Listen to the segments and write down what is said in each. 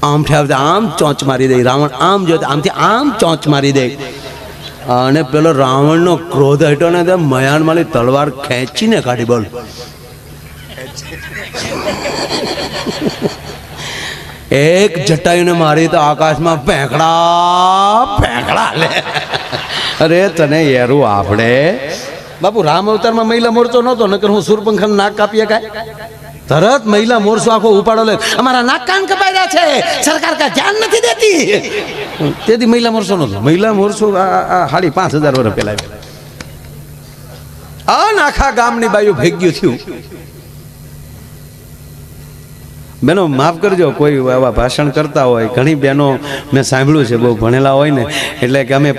આમથી આવતા આમ ચોંચ મારી દે, રાવણ આમ જોતા આમથી આમ ચોંચ મારી દે. અને પેલો રાવણનો ક્રોધ હટ્યો ને મયાણમાંથી તલવાર ખેંચીને કાઢી. બોલ, એક જટાયુને મારી તો આકાશમાં ફેંકડા લે. અરે તને યારું આપણે બાપુ રામ અવતારમાં મહિલા મોરચો નહોતો, નકર હું સુરપંખાનું નાક કાપીએ કાંઈ. તરત મહિલા મોરચો આખો ઉપાડો લે, અમારા નાક કાન કપાઈ રહ્યા છે, સરકાર કા ધ્યાન નથી દેતી. તેથી મહિલા મોરચો નહોતો. મહિલા મોરચો 5,500 વર્ષ પહેલા આખા ગામની બાયું ભેગ્યું થયું. બહેનો માફ કરજો, કોઈ આવા ભાષણ કરતા હોય, ઘણી બહેનો મેં સાંભળ્યું છે બહુ ભણેલા હોય ને, એટલે કે અમે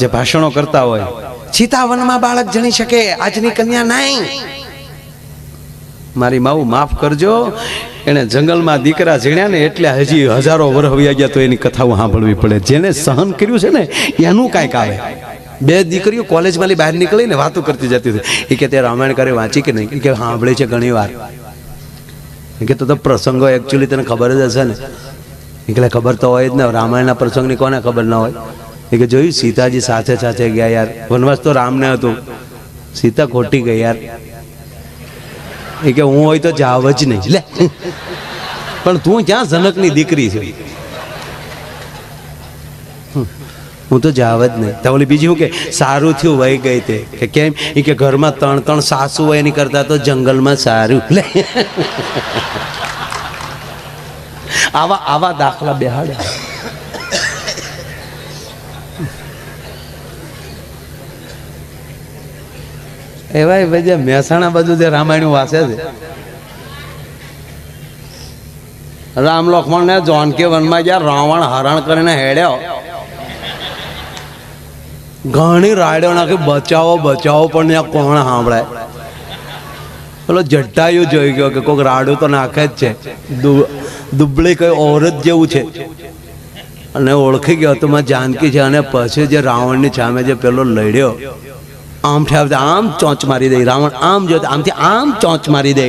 જે ભાષણો કરતા હોય, સીતાવનમાં બાળક જણી શકે, આજની કન્યા નહીં. મારી માવું માફ કરજો, એને જંગલમાં દીકરા જીણ્યા ને એટલે હજી હજારો વર્ષ વયા ગયા તો એની કથાઓ સાંભળવી પડે. જેને સહન કર્યું છે ને એનું કાંઈક આવે. 2 દીકરીઓ કોલેજમાં બહાર નીકળીને વાતો કરતી જતી હતી. એ કે તે રામાયણ કરે વાંચી કે નહીં? કે સાંભળે છે ઘણી વાર. કે તો પ્રસંગો એકચ્યુઅલી તને ખબર જ હશે ને? એટલે ખબર તો હોય જ ને, રામાયણના પ્રસંગની કોને ખબર ના હોય? એ કે જોયું સીતાજી સાથે સાથે ગયા યાર, વનવાસ તો રામને હતું, સીતા ખોટી ગઈ યાર. એ કે હું હોય તો જાવ જ નહીં લે, પણ તું ક્યાં જનકની દીકરી છે, હું તો જાવ જ નહીં. તો ઓલી બીજી હું કે સારું થયું વહી ગઈ તે. કે કેમ? એ કે ઘરમાં 3 સાસુ હોય એની કરતા તો જંગલમાં સારું. લે આવા દાખલા બેહાડે. એવા બધા મહેસાણા બાજુ જે રામાયણ વાંચે છે, રામ લક્ષ્મણ ને જાનકી વનમાં જ્યાં રાવણ હરણ કરીને હેડ્યો, ઘણી રાયડો નાખી બચાવો બચાવો, પણ ત્યાં કોણ સાંભળે? પેલો જટાયુ જોઈ ગયો કે કોઈક રાડું તો નાખે જ છે, દુબળી કઈ ઓરત જેવું છે, અને ઓળખી ગયો તો માં જાનકી છે. અને પછી જે રાવણની સામે જે પેલો લડ્યો, આમથી આવતા આમ ચોંચ મારી દે, રાવણ આમ જોતા આમથી આમ ચોંચ મારી દે.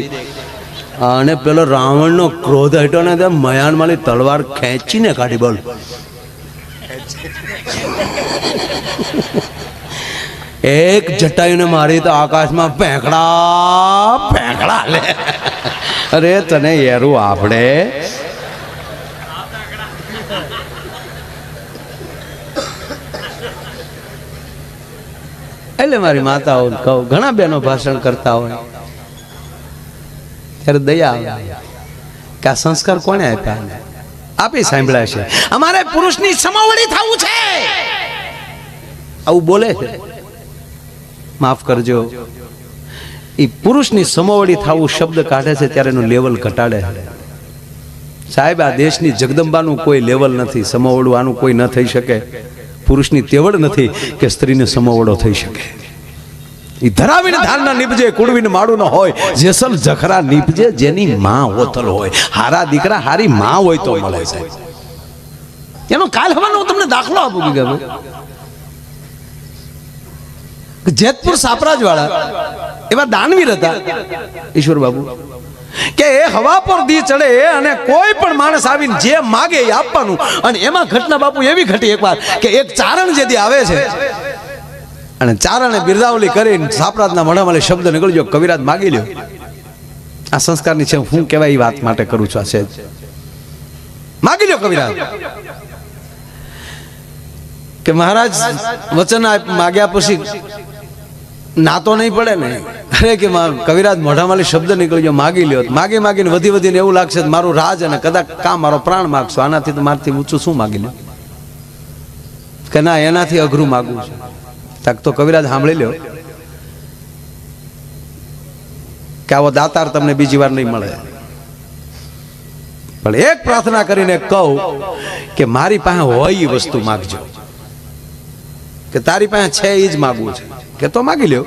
અને પેલો રાવણનો ક્રોધ હટ્યો ને મયાણમાંથી તલવાર ખેંચીને કાઢી. બોલ, એક જટાયુને મારી તો આકાશમાં ફેંકડા લે. અરે તને યારું આપણે એટલે મારી માતાઓ કહું, ઘણા બહેનો ભાષણ કરતા હોય ત્યારે દયા આવે કે આ સંસ્કાર કોને આપ્યા? આપી સાંભળ્યા છે. અમારે પુરુષની સમોવડી થવું છે, આવું બોલે છે. માફ કરજો, એ પુરુષની સમોવડી થવું શબ્દ કાઢે છે ત્યારે એનું લેવલ ઘટાડે. સાહેબ, આ દેશની જગદંબાનું કોઈ લેવલ નથી, સમોવડું આનું કોઈ ન થઈ શકે. પુરુષની તેવડ નથી કે સ્ત્રીને સમોવડો થઈ શકે. એ ધરાવીને ધારના નીપજે, કુડવીને માડું ન હોય, જેસલ જખરા નીપજે જેની માં હોતલ હોય. હારા દીકરા હારી માં હોય તો મળે છે. એનો કાલ હવાનો હું તમને દાખલો આપું કે જેતપુર સાપરાજ વાળા એવા દાનવીર હતા ઈશ્વર બાબુ, કે એ હવા પર દી ચડે અને કોઈ પણ માણસ આવીને જે માગે એ આપવાનું. અને એમાં ઘટના બાપુ એવી ઘટી એકવાર કે એક ચારણ જેથી આવે છે અને ચારણે બિરદાવલી કરીને સાપરાજના મોઢામાં શબ્દ નીકળ્યો, કવિરાજ માગી લ્યો. આ સંસ્કારની છે, હું કહેવાય એ વાત માટે કરું છું. આ છે માગી લ્યો કવિરાજ. કે મહારાજ વચન માગ્યા પછી ના તો નહીં પડે ને? અરે કે કવિરાજ મોઢામાં શબ્દ નીકળ્યો, માગી લ્યો. માગી માગીને વધીને એવું લાગશે મારું રાજ અને કદાચ કા મારો પ્રાણ માગશો, આનાથી તો મારથી ઊંચું શું માગી લ્યો? કે ના, એનાથી અઘરું માગવું છે. તક તો કવિરાજ સાંભળી લ્યો કે આવો દાતાર તમને બીજી વાર નહીં મળે. પણ એક પ્રાર્થના કરીને કહું કે મારી પાસે હોય એ વસ્તુ માગજો, કે તારી પાસે છે એ જ માગવું છે. કે તો માગી લ્યો.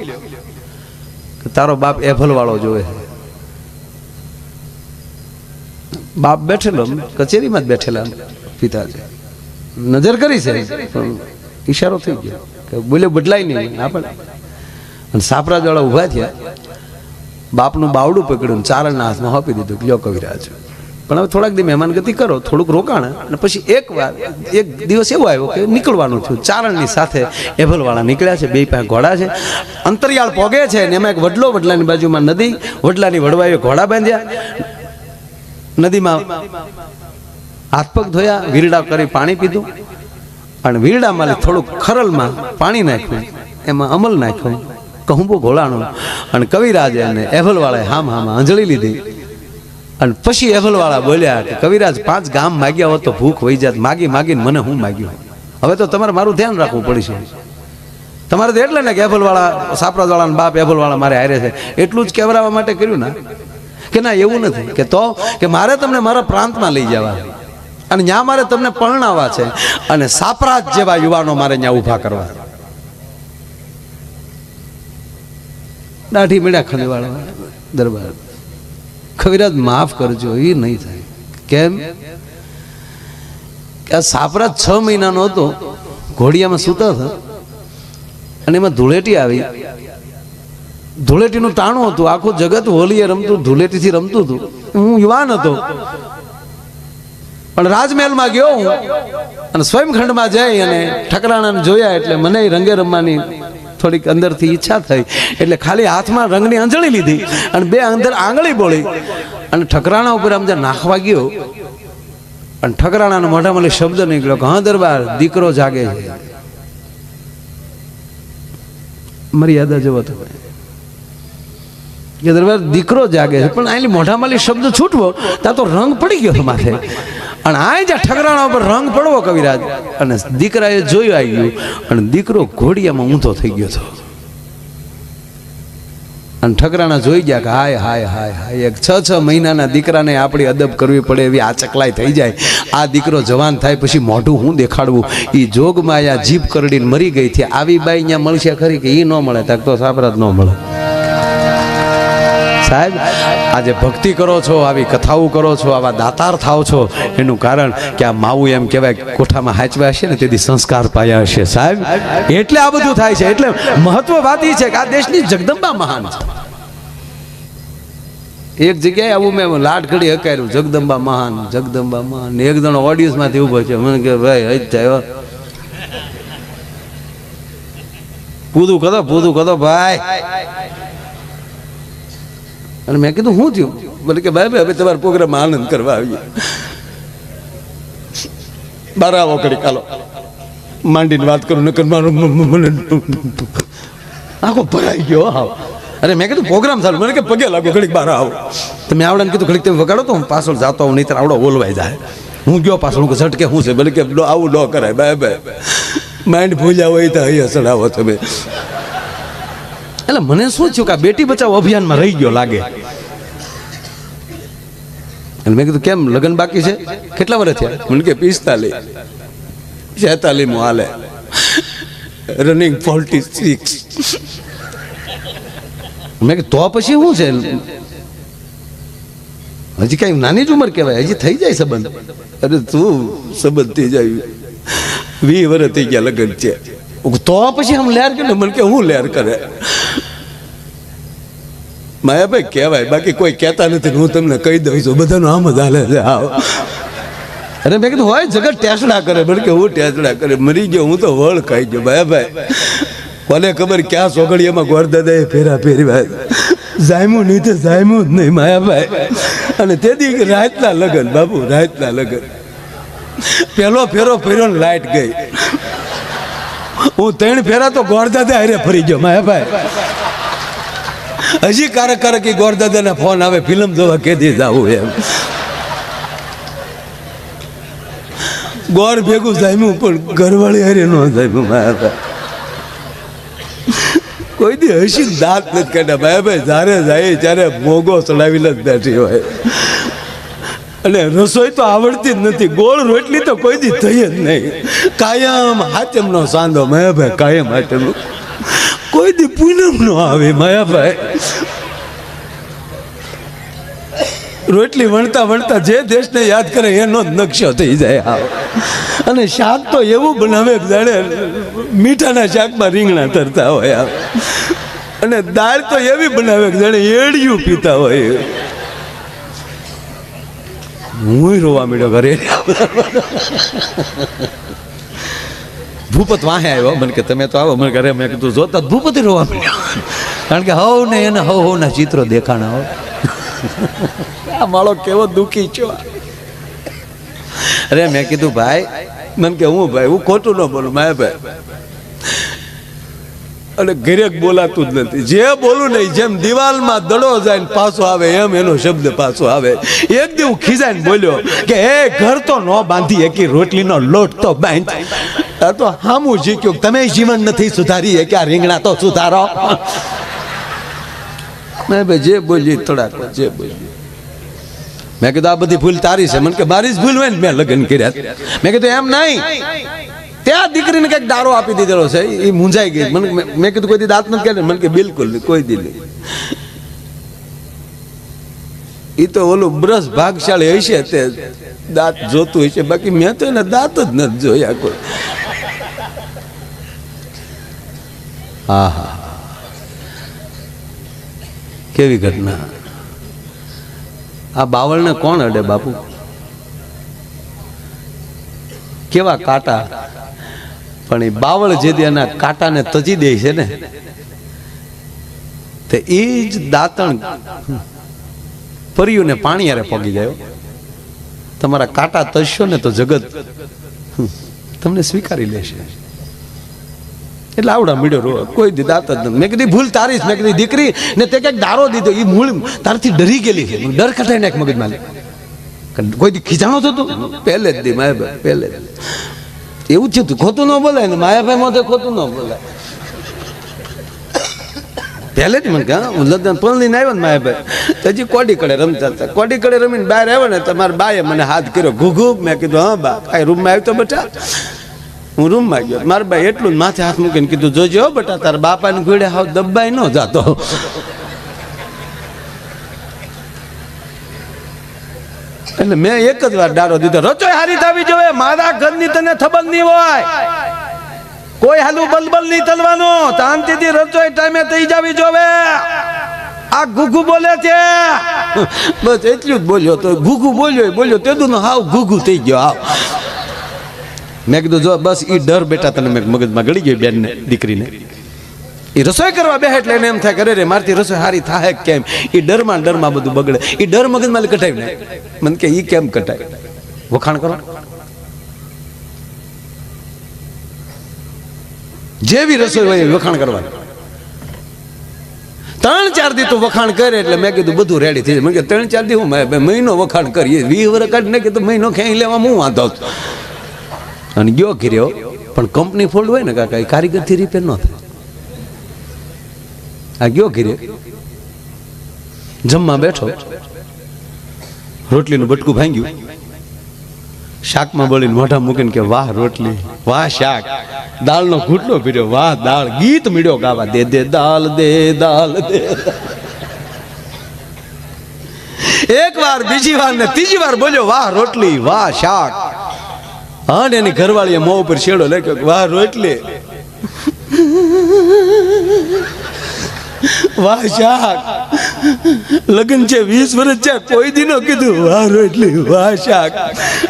કે તારો બાપ એફલ વાળો જોવે. બાપ બેઠેલો કચેરીમાં જ બેઠેલા પિતાજી નજર કરી છે, ઈશારો થઈ ગયો કે બોલે બદલાય નહીં આપણે. અને સાપરાજ વાળા ઉભા થયા, બાપનું બાવડું પકડ્યું ચારણના હાથમાં આપી દીધું. લ્યો કવિરાજ, પણ હવે થોડાક દી મહેમાનગતિ કરો, થોડુંક રોકાણ, અને પછી એક દિવસ એવો આવ્યો કે નીકળવાનું થયું. ચારણની સાથે એભલવાળા નીકળ્યા છે, બે પાસે ઘોડા છે, અંતરિયાળ પોગે છે, ને એમાં એક વડલો, વડલાની બાજુમાં નદી, વડલાની વડવાએ ઘોડા બાંધ્યા, નદીમાં હાથ પગ ધોયા, વીરડા કરી પાણી પીધું, અને વીરડામાં થોડુંક ખરલમાં પાણી નાખ્યું, એમાં અમલ નાખ્યો, કહુંબો ઘોળાણો, અને કવિરાજે અને એભલવાળાએ હામાં અંજળી લીધી. અને પછી એભલવાળા બોલ્યા કે કવિરાજ 5 ગામ માગ્યા હોત તો ભૂખ વહી જાત, માગી માગીને મને હું માગ્યું, હવે તો તમારે મારું ધ્યાન રાખવું પડશે. તમારે તો એટલે ને કે એભલવાળા, સાપરાજવાળાના બાપ એભલવાળા મારે હારે છે, એટલું જ કહેવરાવા માટે કર્યું ના, કે ના એવું નથી, કે તો કે મારે તમને મારા પ્રાંતમાં લઈ જવા, અને ત્યાં મારે તમને પરણાવવા છે, અને સાપરાજ જેવા યુવાનો મારે ત્યાં ઊભા કરવા. દાઢી મીડા ખંડવાળા દરબાર, કવિરાજ માફ કરજો, એ નહીં થાય. કેમ કે આ સાપરાજ 6 મહિનાનો હતો, ઘોડિયામાં સૂતા હતા, અને એમાં ધૂળેટી આવી, ધૂળેટીનું ટાણું હતું, આખું જગત હોલીએ રમતું, ધૂળેટીથી રમતું હતું. હું યુવાન હતો, પણ રાજમહેલમાં ગયો હું, અને સ્વયંખંડમાં જઈ અને ઠકરાણાને જોયા, એટલે મને રંગે રમવાની થોડીક અંદરથી ઈચ્છા થઈ, એટલે ખાલી હાથમાં રંગની અંજળી લીધી, અને 2 અંદર આંગળી બોળી, અને ઠકરાણા ઉપર આમ નાખવા ગયો, અને ઠકરાણાના મોઢામાં શબ્દ નીકળ્યો કે હા દરબાર, દીકરો જાગે છે. મર્યાદા જવો તમે કે દરબાર દીકરો જાગે છે, પણ આની મોઢામાં શબ્દ છૂટવો ત્યાં તો રંગ પડી ગયો માથે, અને આ જ્યાં ઠકરાણા ઉપર રંગ પડવો કવિરાજ, અને દીકરાએ જોયું આવી ગયું, અને દીકરો ઘોડિયામાં ઊંધો થઈ ગયો હતો. અને ઠકરાણા જોઈ ગયા કે હાય હાય હાય હાય, એક 6 મહિનાના દીકરાને આપણી અદબ કરવી પડે એવી આ ચકલાઈ થઈ જાય. આ દીકરો જવાન થાય પછી મોઢું હું દેખાડવું, એ જોગમાં આ જીભ કરડીને મરી ગઈ છે, આવી બાઈ ત્યાં મળશે ખરી કે એ ન મળે, તક તો સાપરાજ ન મળે. સાહેબ, આજે ભક્તિ કરો છો, આવી કથાઓ કરો છો, આવા દાતાર થાવ છો, એનું કારણ કે આ માવું એમ કહેવાય કોઠામાં હાચવા હશે ને તેથી સંસ્કાર પાયા હશે. સાહેબ, એટલે આ બધું થાય છે. એટલે મહત્વ વાત એ છે કે આ દેશની જગદંબા મહાન છે. એક જગ્યાએ આવું મેં લાડઘડી હકાર્યું, જગદંબા મહાન, જગદંબા મહાન. એક જણો ઓડિયન્સમાંથી ઉભો છે, મને કે ભાઈ હજ થયો, પૂરું કરો ભાઈ. અને મેં કીધું શું થયું? બોલે કે ભાઈ હવે તમારા પ્રોગ્રામમાં આનંદ કરવા આવીએ, બાર આવો કડી કાલો માંડીને વાત કરું, નકર મારું મને આખો ભરાઈ ગયો. આવ અરે મેં કીધું પ્રોગ્રામ ચાલુ, મને કે પગે લાગો ઘડીક બહાર આવો. તમે આવડે ઘડીક તમે વગાડો તો હું પાછળ જાતો આવું, નહીં આવડો ઓલવાઈ જાય. હું ગયો પાછળ, હું ઝટકે શું છે, બોલે કે આવું ન કરાય ભાઈ ભાઈ, માઇન્ડ ભૂલ્યા હોય તો અહીંયા ચડાવો તમે. એટલે મને શું થયું કે આ બેટી બચાવો અભિયાનમાં રહી ગયો લાગે. એટલે મેં કીધું કેમ લગ્ન બાકી છે? કેટલા વર્ષ થયા? મને કે 45, 46 હાલે, રનિંગ 46. મેં કીધું તો પછી શું છે? હજી કઈ નાની જ ઉંમર કહેવાય, હજી થઈ જાય સંબંધ. અરે તું સંબંધ થઈ જાય 20 વર્ષ થઈ ગયા લગ્ન છે, તો પછી આમ લેર કે મને કે હું લેર કરે. માયાભાઈ કહેવાય, બાકી કોઈ કહેતા નથી, હું તમને કહી દઉં છું, બધાનું આમ જ હાલે છે. અરે મેં કીધું હોય જગત ટેસડા કરે, મને કે હું ટેસડા કરે, મરી ગયો હું તો વળ ખાઈ ગયો. માયાભાઈ કોને ખબર ક્યાં સોગડીયામાં ગોરદાદાએ ફેરા ફેરવા, જાયમું નહીં તો જાયમું જ નહીં માયાભાઈ. અને તેથી રાતના લગન, બાબુ રાતના લગન, પેલો ફેરો ફેર્યો ને લાઈટ ગઈ. હું 3 ફેરા તો ગોરદાદા હારે ફરી ગયો માયાભાઈ. હજી કારક ગોરદાદાના ફોન આવે, ફિલ્મ જોવા કેદી જાવું એમ. ગોર ભેગું જામ્યું પણ ઘરવાળી હારે ન જામ્યું માયાભાઈ. કોઈ દી હસી દાંત નથી કાઢ્યા માયાભાઈ. જ્યારે જાય ત્યારે મોગો ચડાવીને જ બેઠી હોય. અને રસોઈ તો આવડતી જ નથી, ગોળ રોટલી તો કોઈ દી થઈ જ નહીં. કાયમ હાચમનો સાંધો માયાભાઈ, કાયમ હાચમ, કોઈ દી પૂનમ નો આવે માયાભાઈ. રોટલી વણતા વણતા જે દેશને યાદ કરે એનો જ નકશો થઈ જાય. અને શાક તો એવું બનાવે જાણે મીઠાના શાકમાં રીંગણા તરતા હોય. અને દાળ તો એવી બનાવે જાણે એડિયું પીતા હોય. હું રોવા મળ્યો ઘરે. ભૂપત વાહે આવ્યો, મને કે તમે તો આવો. મને ઘરે મેં કીધું જોતા ભૂપતિ રોવા મળ્યો, કારણ કે હવ ને એને હવના ચિત્રો દેખાણા. હો આ માળો કેવો દુઃખી છો. અરે મેં કીધું ભાઈ, મને કે હું ભાઈ હું ખોટું ન બોલું માયા ભાઈ, અને ઘરે બોલાતું જ નથી. જે બોલું નહીં, જેમ દિવાલમાં દડો જાય ને પાછો આવે એમ એનો શબ્દ પાછો આવે. એક દી હું ખીજાઈને બોલ્યો કે હે ઘર તો ન બાંધી એકી રોટલીનો લોટ તો બાંધ. આ તો હામું શીખ્યું, તમે જીવન નથી સુધારી કે આ રીંગણા તો સુધારો. મેં ભાઈ જે બોલી થોડાક જે બોલી. મેં કીધું આ બધી ભૂલ તારી છે. મને કે મારી જ ભૂલ હોય ને મેં લગ્ન કર્યા. મેં કીધું એમ નહીં, ત્યાં દીકરીને કંઈક દારો આપી દીધેલો છે, એ મૂંઝાઈ ગઈ. મેં કીધું કોઈ દી દાંત નથી કરે. મને કે બિલકુલ નહીં, કોઈ દી નહીં. એ તો ઓલું બ્રશ ભાગશાળી હશે, તે દાંત જોતું હશે, બાકી મેં તો એને દાંત જ નથી જોયા કોઈ. હા હા, કેવી ઘટના. આ બાવળને કોણ અડે બાપુ? કેવા કાંટા. પણ એ બાવળ જે એના કાંટાને તજી દે છે ને, તે એ જ દાંતણ પર્યુંને પાણી હારે પગી જાય. તમારા કાંટા તજશો ને તો જગત તમને સ્વીકારી લેશે. એટલે આવડા મીડો રો, કોઈ દી દાંત જ નથી. મેં કીધી ભૂલ તારી જ. મેં કીધી દીકરી ને તે કંઈક દારો દીધો, એ મૂળ તારથી ડરી ગયેલી છે. ડર કટાઈ નાખ મગજમાં. કોઈ દી ખીજાણો થતો પહેલે જ દી માયાભાઈ, પહેલે જ એવું જ થયું. ખોટું ન બોલાય ને માયાભાઈ માં ખોટું ન બોલાય. પહેલે જ મને હું લગ્ન પલણીને આવ્યો ને માયાભાઈ, હજી કોડી કડે રમતા હતા. કોડી કડે રમીને બહાર આવ્યો ને, તમારા બાએ મને હાથ કર્યો ઘૂઘુ. મેં કીધું હા બા. આ રૂમમાં આવ્યો તો બેટા. હું રૂમમાં ગયો, મારા બાઈ એટલું માથે હાથ મૂકીને કીધું જોજો બેટા, તારા બાપાને ઘોડે હાવ દબાઈ ન જાતો. એટલે મેં એક જ વાર ડારો દીધો, રચોય હારી થવી જોઈએ. મારા ઘરની તને ખબર નહીં હોય, કોઈ હાલું બલબલ નહીં થવાનું. શાંતિથી રચોય ટાઈમે થઈ જવી જોવે. આ ઘૂઘુ બોલે છે, બસ એટલું જ બોલ્યો. તો ઘૂઘુ બોલ્યો તેદું હાવ ઘૂઘુ થઈ ગયો હાવ. મેં કીધું જો બસ એ ડર બેટા તને મગજમાં ગળી ગયો. બેનને દીકરીને એ રસોઈ કરવા બેહે એટલે એને એમ થાય કરે રે મારથી રસોઈ હારી થાય કેમ. એ ડરમાં બધું બગડે. એ ડર મગજમાં કટાવી ને. મને કે ઈ કેમ કટાય? વખાણ કરો. જેવી રસોઈ હોય વખાણ કરવાનું. 3-4 દી તો વખાણ કરે એટલે મેં કીધું બધું રેડી થઈ જાય. મેં કીધું 3-4 દી હું મહિનો વખાણ કરીએ, 20 વર્ષ કાઢી નાખીએ તો મહિનો ખેંચી લેવા હું વાંધો. અને ગયો કર્યો, પણ કંપની ફોલ્ડ હોય ને કાકા, એ કારીગરથી રિપેર ન થાય. આ ગયો ઘીરે જમવા બેઠો, રોટલીનું બટકું ભાંગ્યું, શાકમાં બોલીને મોઢા મૂકીને કે વાહ રોટલી, વાહ શાક, દાળનો ઘૂંટલો પીર્યો, વાહ દાળ. ગીત મીડ્યો ગાવા, દે દે દાલ દે દાલ દે. એક વાર, બીજી વાર ને ત્રીજી વાર બોલ્યો વાહ રોટલી, વાહ શાક. અને એની ઘરવાળીએ મોં ઉપર શેડો લખ્યો વાહ રોટલી, વાહ શાક. લગ્ન છે 20 વર્ષ છે, કોઈ દી નો કીધું વાહ રોટલી, વાહ શાક.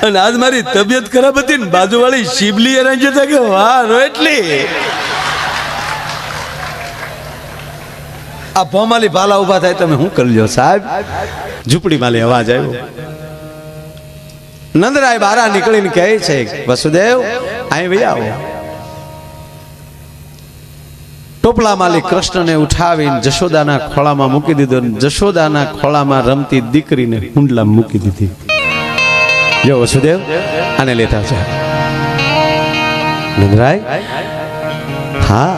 અને આજ મારી તબિયત ખરાબ હતી ને બાજુવાળી શિબલી એના જતા કે વાહ રોટલી. આ ભોમાલી ભાલા ઉભા થાય, તમે શું કરી લ્યો સાહેબ? ઝૂંપડી માલી અવાજ આવ્યો. નંદરાય બારા નીકળીને કહે છે વસુદેવ અહીં વહી આવો. ટોપલા માલી કૃષ્ણને ઉઠાવીને જશોદાના ખોળામાં મૂકી દીધો. જશોદાના ખોળામાં રમતી દીકરીને કુંડલામાં મૂકી દીધી. જો વસુદેવ આને લેતા જા. નંદરાય હા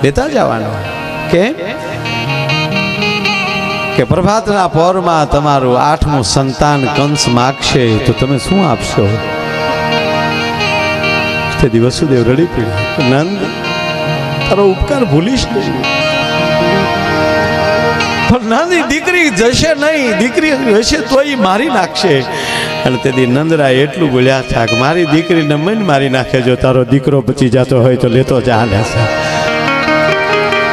લેતા જવાનું. કેમ કે પ્રભાતના પહોરમાં તમારું 8મું સંતાન કંસ માગશે તો તમે શું આપશો? તે દિવસ વસુદેવ રડી પડ્યો. નંદ તારો ઉપકાર ભૂલીશ નહીં. પણ નાની દીકરી જશે નહીં, દીકરી હશે તોય મારી નાખશે. અને તેથી નંદરાય એટલું બોલ્યા હતા કે મારી દીકરીને મન મારી નાખે, જો તારો દીકરો બચી જતો હોય તો લેતો જા.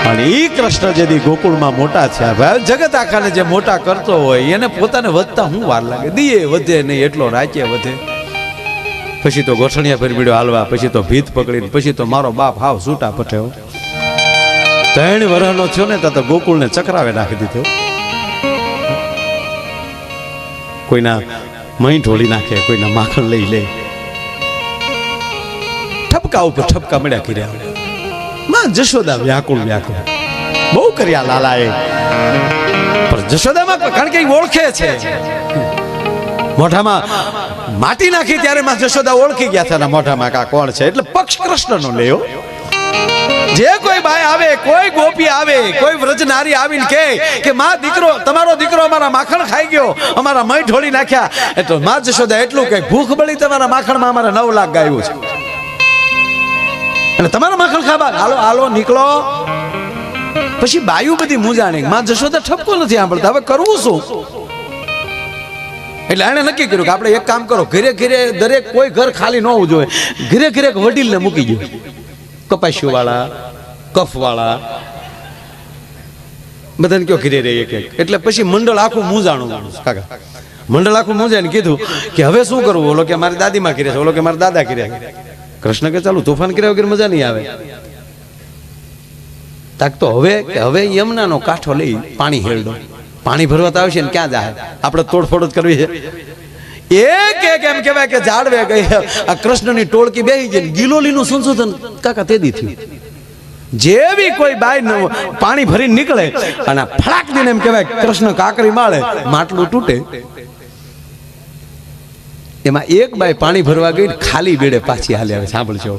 અને ઈ કૃષ્ણ જેથી ગોકુળમાં મોટા થયા ભાઈ, જગત આખાને જે મોટા કરતો હોય એને પોતાને વધતા હું વાર લાગે, દીએ વધે નહીં એટલો રાચે વધે. પછી તો ગોઠણિયા ફેર બીડો હાલવા, પછી તો ભીત પકડીને, પછી તો મારો બાપ હાવ છૂટા પઠ્યો. 3 વર્ષનો થયો ને તો ગોકુળને ચકરાવે નાખી દીધો. કોઈના મહી ઢોળી નાખે, કોઈના માખણ લઈ લે, ઠપકા ઉપર ઠપકા મળ્યા કર્યા. માં જશોદા વ્યાકુળ વ્યાકુળ બહુ કર્યા લાલાએ, પણ જશોદામાં કારણ કે ઓળખે છે, મોઢામાં માટી નાખી ત્યારે માં જશોદા ઓળખી ગયા હતા મોઢામાં કા કોણ છે, એટલે પક્ષ કૃષ્ણનો લેયો. જે કોઈ બાઈ આવે, કોઈ ગોપી આવે, કોઈ વ્રજનારી આવીને કે માં દીકરો, તમારો દીકરો અમારા માખણ ખાઈ ગયો, અમારા મય ઢોળી નાખ્યા, એટલે માં જશોદા એટલું કે ભૂખ બળી તમારા માખણમાં અમારે 9 લાખ ગાયું છે, અને તમારા માખણ ખાવા હાલો હાલો નીકળો. પછી બાયુ બધી મૂંઝાણી, માં જશોદા ઠપકો નથી સાંભળતા, હવે કરવું શું? એટલે એને નક્કી કર્યું કે આપણે એક કામ કરો, ઘરે ઘરે દરેક કોઈ ઘર ખાલી ન હોવું જોઈએ, ઘરે ઘરે વડીલને મૂકી ગયો, કપાસ્યું વાળા, કફ વાળા બધાને કયો ઘરે રહે એક એક. એટલે પછી મંડળ આખું મૂંઝાણું કાકા, મંડળ આખું મૂંઝાઈને કીધું કે હવે શું કરવું? ઓલો કે મારી દાદીમાં કર્યા છે, ઓલો કે મારા દાદા કર્યા. કૃષ્ણ કે ચાલુ તોફાન કર્યા વગર મજા નહીં આવે. તાક તો હવે યમુનાનો કાંઠો લઈ પાણી હેલડો, પાણી ભરવા તો આવશે ને ક્યાં જાય, આપણે તોડફોડ જ કરવી છે. એક એક એમ કહેવાય કે જાળવે ગઈ આ કૃષ્ણની ટોળકી બેહી ગઈ. ગિલોલીનું સંશોધન કાકા તેદી થયું. જેવી કોઈ બાઈ પાણી ભરીને નીકળે અને ફળાક દઈને એમ કહેવાય કૃષ્ણ કાકરી માળે, માટલું તૂટે. એમાં એક બાઈ પાણી ભરવા ગઈ, ખાલી બેડે પાછી હાલી આવે. સાંભળજો,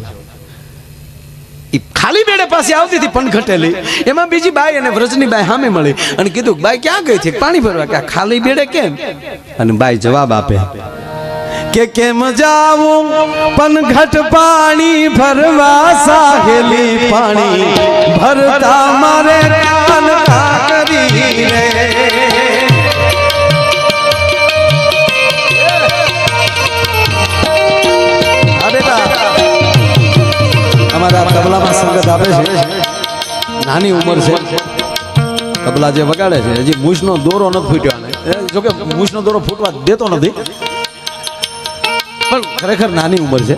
એ ખાલી બેડે પાછી આવતી હતી પણ ઘટેલી. એમાં બીજી બાઈ અને વ્રજની બાઈ સામે મળી અને કીધું બાઈ ક્યાં ગઈ છે? પાણી ભરવા. કે ખાલી બેડે કેમ? અને બાઈ જવાબ આપે કે કેમ જાવું પણ ઘટ પાણી ભરવા, સાહેલી પાણી ભરતા મારે કાન કાકરી રે. અમારા તબલામાં સંગત આપે છે, નાની ઉંમર છે, તબલા જે વગાડે છે હજી મૂછનો દોરો નથી ફૂટ્યો. જોકે મૂછનો દોરો ફૂટવા દેતો નથી, પણ ખરેખર નાની ઉંમર છે.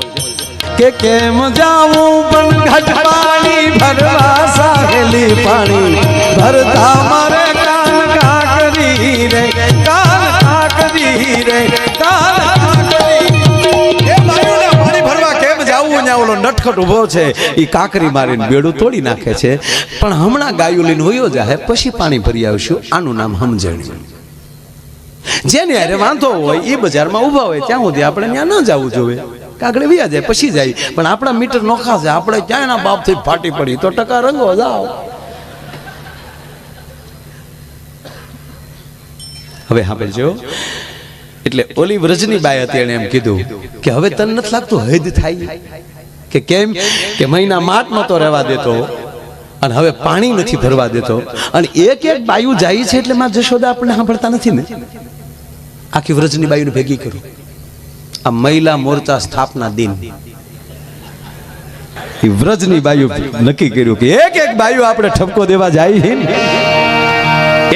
કે કેમ જાવું પણ ઘટ પાણી ભરવા, સાહેલી પાણી ભરતા મારે કાન કાકરી રે, કાન કાકરી રે, કાન કાકરી. એ બાયુને પાણી ભરવા કેમ જાવું? ને ઓલો નટખટ ઉભો છે, એ કાકરી મારીને બેડું તોડી નાખે છે. પણ હમણાં ગાયું લઈને હોયો જાય, પછી પાણી ભરી આવશું. આનું નામ સમજણ. જેને અરે વાંધો હોય એ બજારમાં ઉભા હોય ત્યાં સુધી આપણે ત્યાં ન જવું જોઈએ, કાગડે વ્યા જાય પછી જાય. પણ આપણા મીટર નોખા છે, આપણે ક્યાં એના બાપથી ફાટી પડી તો ટકા રંગો જાઓ. હવે સાંભળજો, એટલે ઓલી વ્રજની બાઈ હતી, એને એમ કીધું કે હવે તને નથી લાગતું હદ થાય? કે કેમ? કે મહિના માટ નતો રહેવા દેતો અને હવે પાણી નથી ભરવા દેતો, અને એક એક બાયુ જાય છે એટલે માં જશોદા આપણે સાંભળતા નથી ને. આખી વ્રજની બાયુને ભેગી કરું. આ મહિલા મોરચા સ્થાપના દિન, વ્રજની બાયુ નક્કી કર્યું કે એક એક બાયુ આપણે ઠપકો દેવા જાય છે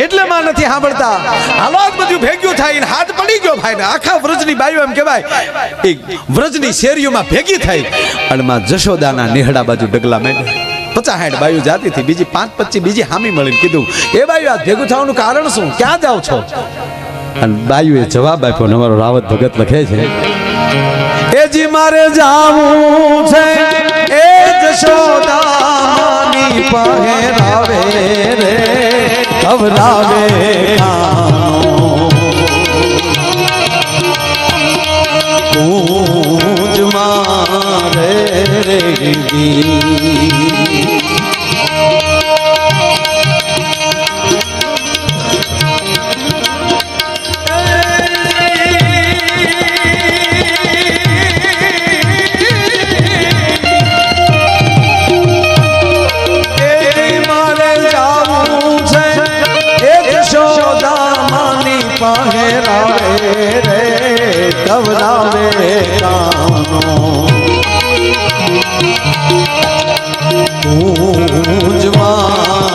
એટલે માં નથી સાંભળતા. હાલો બધું ભેગ્યું થાય, હાથ પડી ગયો ભાઈ ને. આખા વ્રજની બાયુ એમ કહેવાય એક વ્રજની શેરીઓમાં ભેગી થઈ અને માં જશોદાના નેહડા બાજુ ડગલા માંડ્યા. 50-60 બાયુ જાતી હતી, બીજી 5-25 બીજી હામી મળીને કીધું એ બાયુ આ ભેગું થવાનું કારણ શું? ક્યાં જાવ છો? અને બાયુએ જવાબ આપ્યો, અમારો રાવત ભગત લખે છે, એ જી મારે જાવું છે એ જશોદાની પહેરાવે રે, ખવરાવે કૂંજ મારે રે. કવરાવે કાનો કૂંજ મારે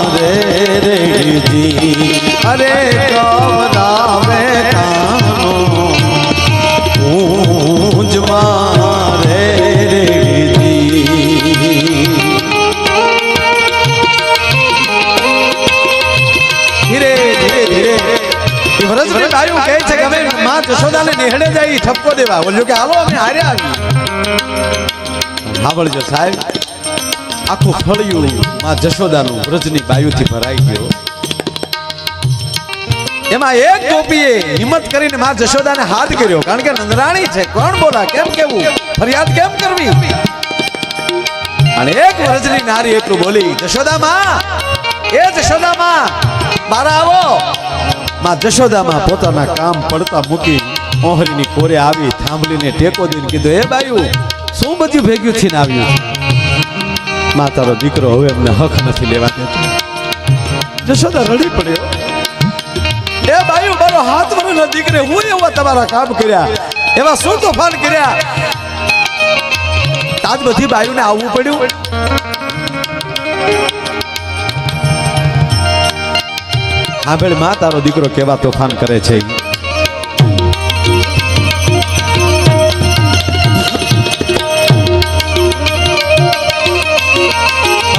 અરે કવરાવે કાનો ઊંજ મારે જશોદાને નિહળે જાય ઠપકો દેવા બોલ્યો કે હાલો અમે હાર્યા આવી સાંભળજો સાહેબ આખું ફળિયું માં જશોદાનું વ્રજની બાયુથી ભરાઈ ગયો એમાં એક ગોપીએ હિંમત કરીને માં જશોદાને હાથ કર્યો કારણ કે નંદરાણી છે કોણ બોલા કેમ કેવું ફરિયાદ કેમ કરવી અને એક વ્રજની નારી એટલું બોલી જશોદા માં એ જશોદા માં બારા આવો માં જશોદામાં પોતાના કામ પડતા મૂકી ઓહરીની કોરે આવી થાંભલીને ટેકો દઈને કીધું એ બાયુ શું બધું ભેગ્યું થઈને આવ્યું માં તારો દીકરો હવે એમને હક નથી લેવા દેતો જશોદા રડી પડ્યો એ બાયુ મારો હાથ વરેલો દીકરે હું એવા તમારા કામ કર્યા એવા શું તોફાન કર્યા તાજ બધી બાયુને આવવું પડ્યું સાંભળ માં તારો દીકરો કેવા તોફાન કરે છે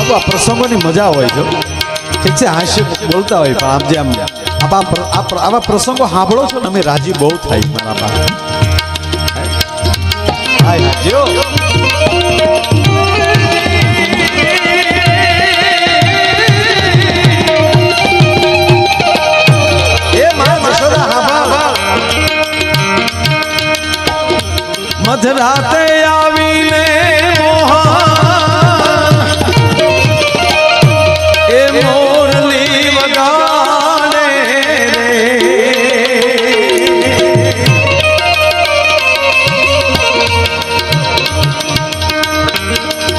આ પ્રસંગોની મજા હોય જો ઠીક છે હાસ્ય બોલતા હોય પણ આમ જે આવા પ્રસંગો સાંભળો છો ને અમે રાજી બહુ થાય મારા મધરાતે આવીને મોહા એ મોરલી વગાડે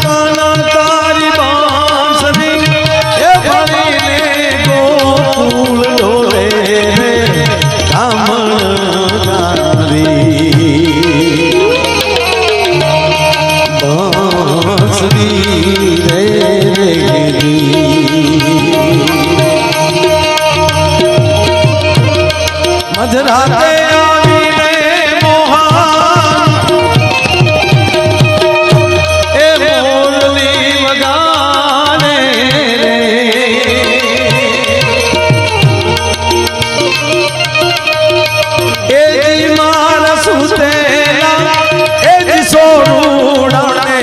કાના તારી બાંસરી એ ભરીને ગોકુળ ડોલે મધરાતે આવીને મોહા એ મોરલી વગાડે એ જી મારા સુતેલા એ જી સોરુડાને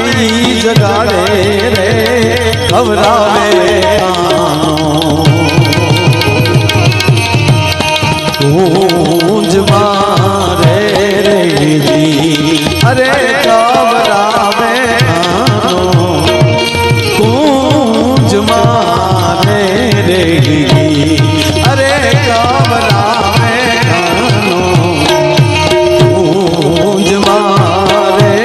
જગાડે રે ખવરાવે કુંજ મારે અરે કવરાવે કુંજ મારે અરે કવરાવે કુંજ મારે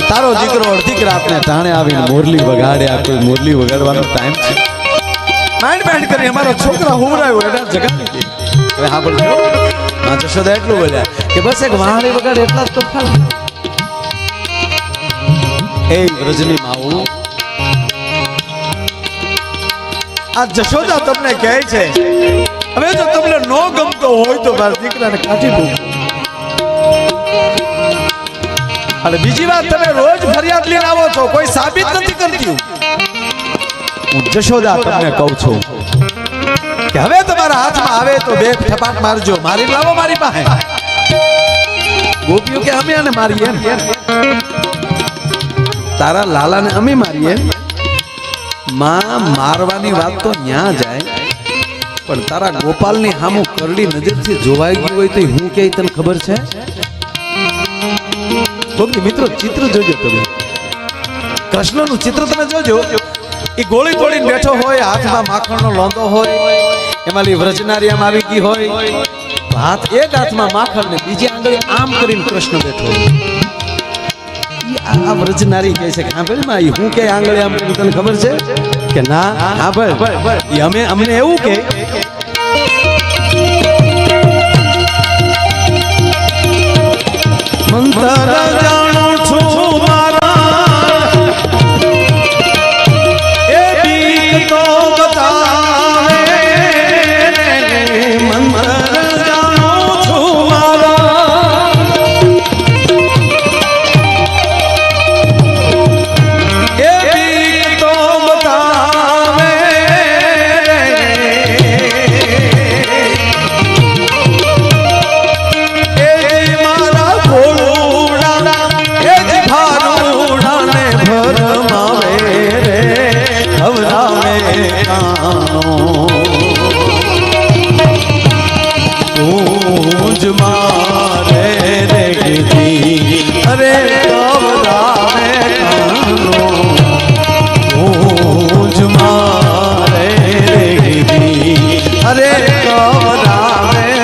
તારો દીકરો અડધી રાતને ટાણે આવીને મોરલી વગાડ્યા કોઈ મોરલી વગાડવાનો ટાઈમ છે માઇન્ડ બેન્ડ કરી અમારા છોકરા હુમરાયો એટલે જગાડી દે હવે હા બોલજો માં જશોદા એટલું બોલ્યા કે બસ એક વાહણી વગાડે એટલા જ તો ફાલ એ વ્રજની માવું આ જશોદા તમને કહે છે હવે જો તમને નો ગમતો હોય તો મારા દીકરાને કાઢી દો અને બીજી વાત તમે રોજ ફરિયાદ લઈને આવો છો કોઈ સાબિત નથી કરતી હું જશોદા તમને કહું છું કે હવે તમારા હાથમાં આવે તો બે ઠપાટ મારજો મારી લાવો મારી પાસે ગોપીઓ કે અમે આને મારીએ તારા લાલાને અમે મારીએ માં મારવાની વાત તો ન્યા જાય પણ તારા ગોપાલની સામું કરડી નજરથી જોવાઈ ગયું હોય તો હું કે તને ખબર છે તો મિત્રો ચિત્ર જોજો તમે કૃષ્ણનું ચિત્ર તમે જોજો એ ગોળી તોડીને બેઠો હોય હાથમાં માખણનો લોંદો હોય એમાં વ્રજનારી આમ આવી ગઈ હોય હાથ એક હાથમાં માખણ ને બીજી આંગળી આમ કરીને કૃષ્ણ બેઠો હોય આ વ્રજનારી કહે છે કે હા ભાઈ માં હું કે આંગળી આમ કરીને તને ખબર છે કે ના હા ભાઈ અમે અમને એવું કે મંતર જાણું છું મારા એ અરે કવરાવે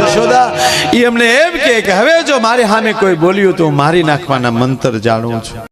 જશોદા એ એમને એમ કે હવે જો મારી સામે કોઈ બોલ્યું તો મારી નાખવાના મંત્ર જાણું છું.